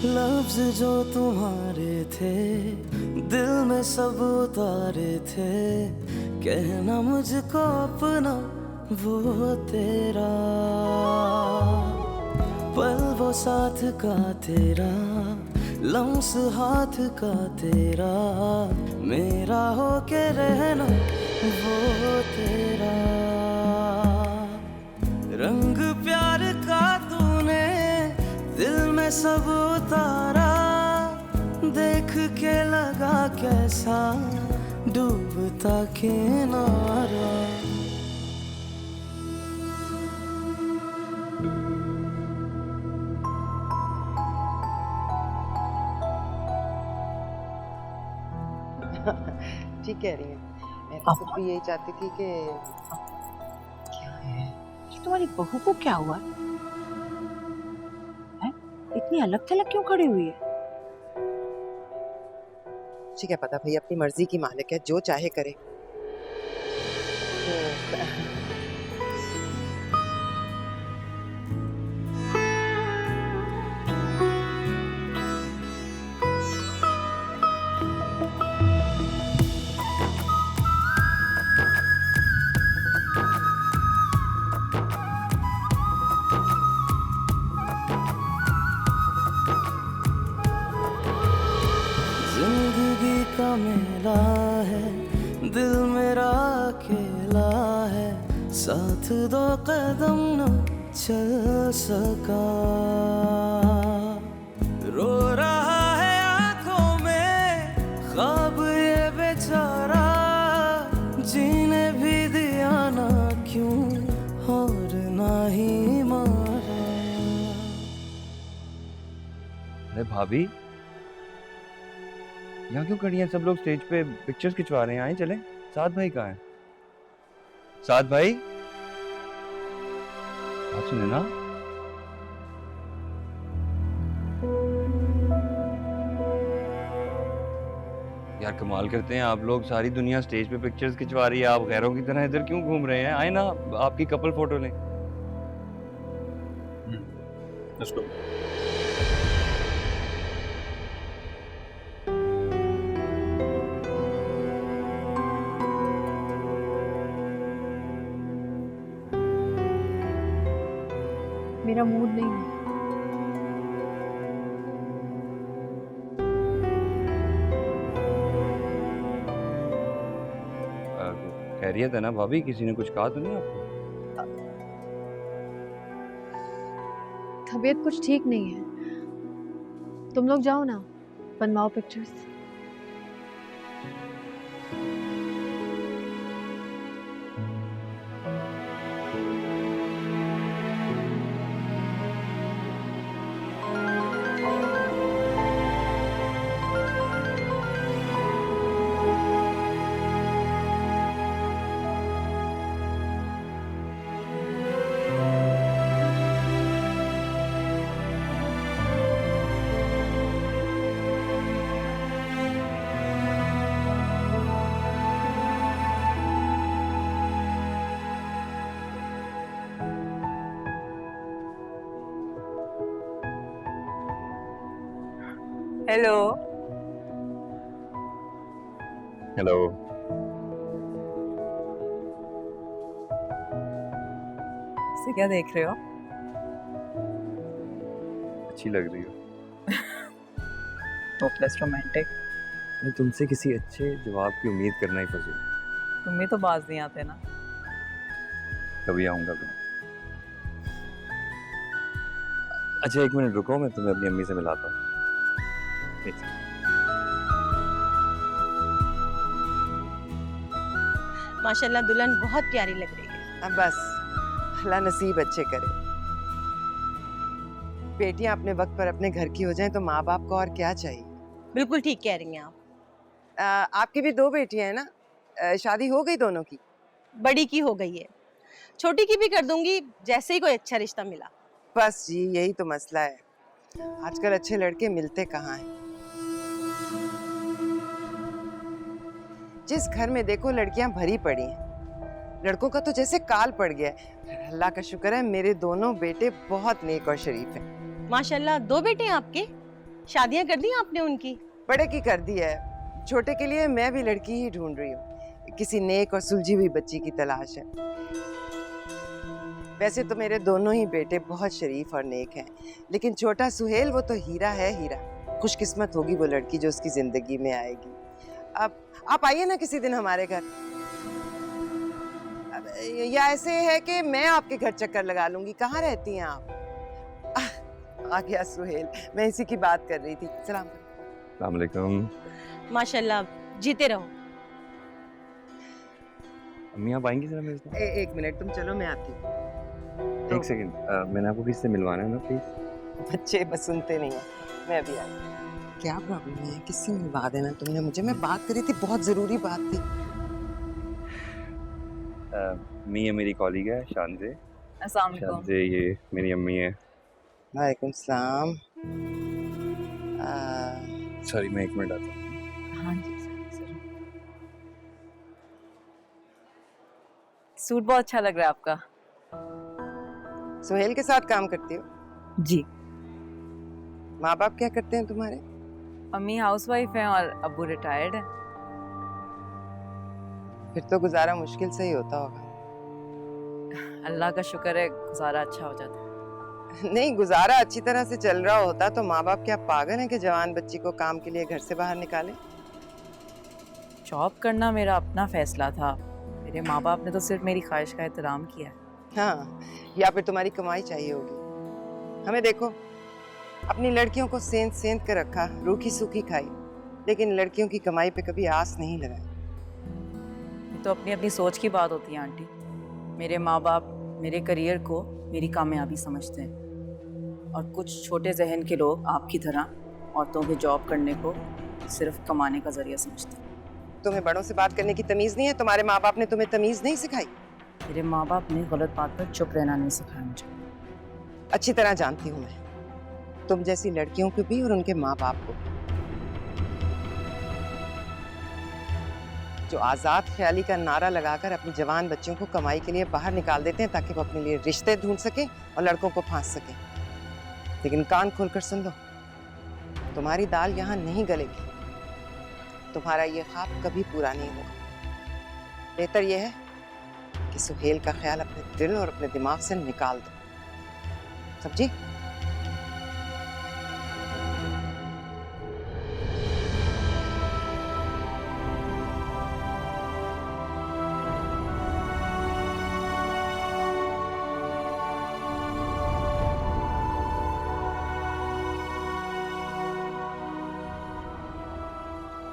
लफ्ज जो तुम्हारे थे दिल में सब उतारे थे, कहना मुझको अपना वो तेरा, पल वो साथ का तेरा, लम्स हाथ का तेरा, मेरा हो के रहना वो तेरा। रंग प्यार का तूने दिल में सब उतारा, देख के लगा कैसा डूबता किनारा। ठीक कह रही है। मैं तो खुद भी यही चाहती थी कि क्या है ये, तुम्हारी बहू को क्या हुआ है? इतनी अलग थलग क्यों खड़ी हुई है? मुझे क्या पता भाई, अपनी मर्जी की मालिक है, जो चाहे करे। जिंदगी का मेला है, दिल मेरा अकेला है, साथ दो कदम न चल सका। रो रहा है आंखों में ख्वाब ये बेचारा, जीने भी दिया ना क्यों और ना ही मारा। अरे भाभी, यहाँ क्यों खड़ी हैं सब लोग? स्टेज पे पिक्चर्स खिंचवा रहे हैं, आए चलें। साथ भाई कहाँ है? साथ भाई, बात सुने ना। यार कमाल करते हैं आप लोग, सारी दुनिया स्टेज पे पिक्चर्स खिंचवा रही है, आप गैरों की तरह इधर क्यों घूम रहे हैं? आए ना, आपकी कपल फोटो लें। Let's go. मेरा मूड नहीं है। खैरियत है ना भाभी? किसी ने कुछ कहा तो नहीं आपको? तबीयत कुछ ठीक नहीं है। तुम लोग जाओ ना, बनवाओ पिक्चर्स। हेलो। हेलो। इसे क्या देख रहे हो? अच्छी लग रही हो। Hopeless romantic. मैं तुमसे किसी अच्छे जवाब की उम्मीद करना ही फजूल। तुम्हें तो बाज नहीं आते ना। कभी आऊंगा मैं। अच्छा एक मिनट रुको, मैं तुम्हें अपनी अम्मी से मिलाता हूँ। माशाल्लाह दुल्हन बहुत प्यारी लग रही है। अब बस अल्लाह नसीब अच्छे करे। बेटियां अपने वक्त पर अपने घर की हो जाएं तो माँ बाप को और क्या चाहिए। बिल्कुल ठीक कह रही हैं आप। आपकी भी 2 बेटियां हैं ना? शादी हो गई दोनों की? बड़ी की हो गई है, छोटी की भी कर दूंगी जैसे ही कोई अच्छा रिश्ता मिला। बस जी यही तो मसला है, आजकल अच्छे लड़के मिलते कहाँ हैं। जिस घर में देखो लड़कियां भरी पड़ी हैं, लड़कों का तो जैसे काल पड़ गया है। अल्लाह का शुक्र है मेरे दोनों बेटे बहुत नेक और शरीफ हैं। माशाल्लाह 2 बेटे हैं आपके? शादियां कर दी आपने उनकी? बड़े की कर दी है, छोटे के लिए मैं भी लड़की ही ढूंढ रही हूँ। किसी नेक और सुलझी हुई बच्ची की तलाश है। वैसे तो मेरे दोनों ही बेटे बहुत शरीफ और नेक हैं, लेकिन छोटा सुहेल वो तो हीरा है, हीरा। खुशकिस्मत होगी वो लड़की जो उसकी जिंदगी में आएगी। अब आप आइए ना किसी दिन हमारे घर। या ऐसे है कि मैं आपके घर चक्कर लगा लूंगी। कहाँ रहती हैं आप? आ गया सुहेल, मैं इसी की बात कर रही थी। सलाम। अस्सलाम वालेकुम। माशाल्लाह, जीते रहो। अम्मी आप आएंगी जरा मेरे साथ? एक मिनट, तुम चलो, मैं आती हूँ। एक सेकंड, मैंने आपको किससे मिलवाना है ना प्लीज? बच्चे बस सुनते नहीं है। मैं अभी आई। क्या प्रॉब्लम है? किससे मिलवा देना तुमने मुझे? मैं बात करी थी, बहुत जरूरी बात थी। मी ये मेरी कॉलीग है शानजे। अस्सलाम वालेकुम। शानजे ये मेरी अम्मी है। वालेकुम सलाम। सॉरी मैं एक मिनट आता हूँ। हाँ जी सर। सूट बहुत अच्छा लग रहा है आपका। सुहेल के साथ काम करती हो? जी। माँ बाप क्या करते हैं तुम्हारे? अम्मी हाउसवाइफ हैं और अब्बू रिटायर्ड है। फिर तो गुजारा मुश्किल से ही होता होगा। अल्लाह का शुक्र है गुजारा अच्छा हो जाता है। नहीं, गुजारा अच्छी तरह से चल रहा होता तो माँ बाप क्या पागल हैं कि जवान बच्ची को काम के लिए घर से बाहर निकाले? जॉब करना मेरा अपना फैसला था। मेरे माँ बाप ने तो सिर्फ मेरी ख्वाहिश का एहतराम किया है। हाँ, या फिर तुम्हारी कमाई चाहिए होगी। हमें देखो, अपनी लड़कियों को सेंध सेंध कर रखा, रूखी सूखी खाई, लेकिन लड़कियों की कमाई पे कभी आस नहीं लगाई। ये तो अपनी अपनी सोच की बात होती है आंटी। मेरे माँ बाप मेरे करियर को मेरी कामयाबी समझते हैं और कुछ छोटे जहन के लोग आपकी तरह औरतों के जॉब करने को सिर्फ कमाने का जरिया समझते हैं। तुम्हें बड़ों से बात करने की तमीज नहीं है? तुम्हारे माँ बाप ने तुम्हें तमीज नहीं सिखाई? मेरे माँ बाप ने गलत बात पर चुप रहना नहीं सिखाया मुझे। अच्छी तरह जानती हूँ मैं तुम जैसी लड़कियों को भी और उनके माँ बाप को, जो आजाद ख्याली का नारा लगाकर अपनी जवान बच्चियों को कमाई के लिए बाहर निकाल देते हैं ताकि वो अपने लिए रिश्ते ढूंढ सके और लड़कों को फांस सके। लेकिन कान खोलकर सुन लो, तुम्हारी दाल यहाँ नहीं गलेगी। तुम्हारा ये ख्वाब कभी पूरा नहीं होगा। बेहतर यह है कि सुहेल का ख्याल अपने दिल और अपने दिमाग से निकाल दो। समझी?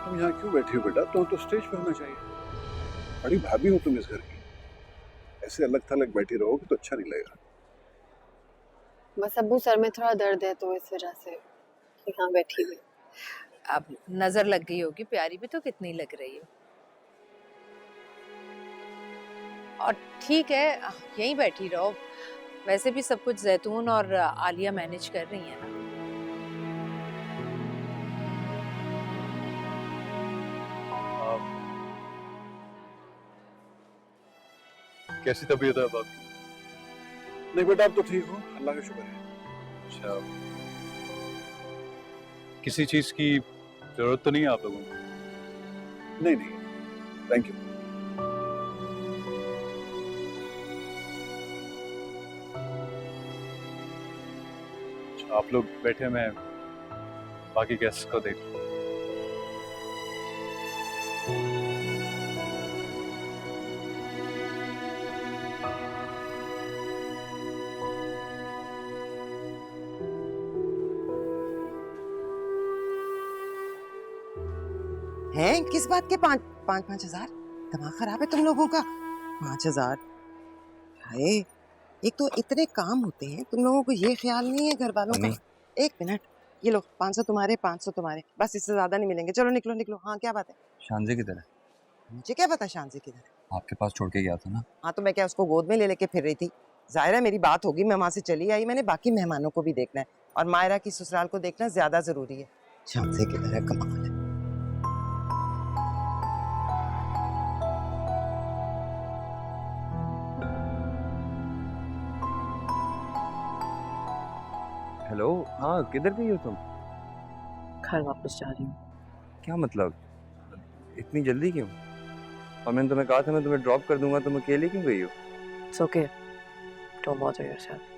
तुम यहाँ क्यों बैठी हो बेटा? तुम तो स्टेज पे होना चाहिए। बड़ी भाभी हो तुम इस घर की, ऐसे अलग थलग बैठी रहोगे तो अच्छा नहीं लगेगा। बस अब्बू सर में थोड़ा दर्द है तो इस वजह से यहाँ बैठी हुई। अब नजर लग गई होगी, प्यारी भी तो कितनी लग रही है। और ठीक है, यहीं बैठी रहो। वैसे भी सब कुछ जैतून और आलिया मैनेज कर रही है ना। कैसी तबीयत है अब आपकी? नहीं बेटा, अब तो ठीक हो, अल्लाह का शुक्र है। अच्छा, किसी चीज की जरूरत तो नहीं है आप लोगों को? नहीं नहीं, थैंक यू। अच्छा, आप लोग बैठे, मैं बाकी गेस्ट को देख लूं। हैं? किस बात के 5,000? दिमाग खराब है तुम लोगों का? 5,000? हाय, एक तो इतने काम होते हैं, तुम लोगों को ये ख्याल नहीं है घर वालों का? एक मिनट, ये लो 500 तुम्हारे, 500 तुम्हारे, बस इससे ज्यादा नहीं मिलेंगे। चलो निकलो निकलो। हाँ क्या बात है? शानजे किधर है? मुझे क्या पता शानजी किधर है? आपके पास छोड़ के गया था ना। हाँ तो मैं क्या उसको गोद में ले लेके फिर रही थी? जाहिर है मेरी बात होगी, मैं वहां से चली आई। मैंने बाकी मेहमानों को भी देखना है और मायरा की ससुराल को देखना ज्यादा जरूरी है। शानजी किधर है? कमाल है। हेलो, हाँ किधर गई हो तुम? घर वापस जा रही हूँ। क्या मतलब, इतनी जल्दी क्यों? और मैंने तुम्हें कहा था मैं तुम्हें ड्रॉप कर दूंगा, तुम अकेले क्यों गई हो? It's okay. Don't bother yourself.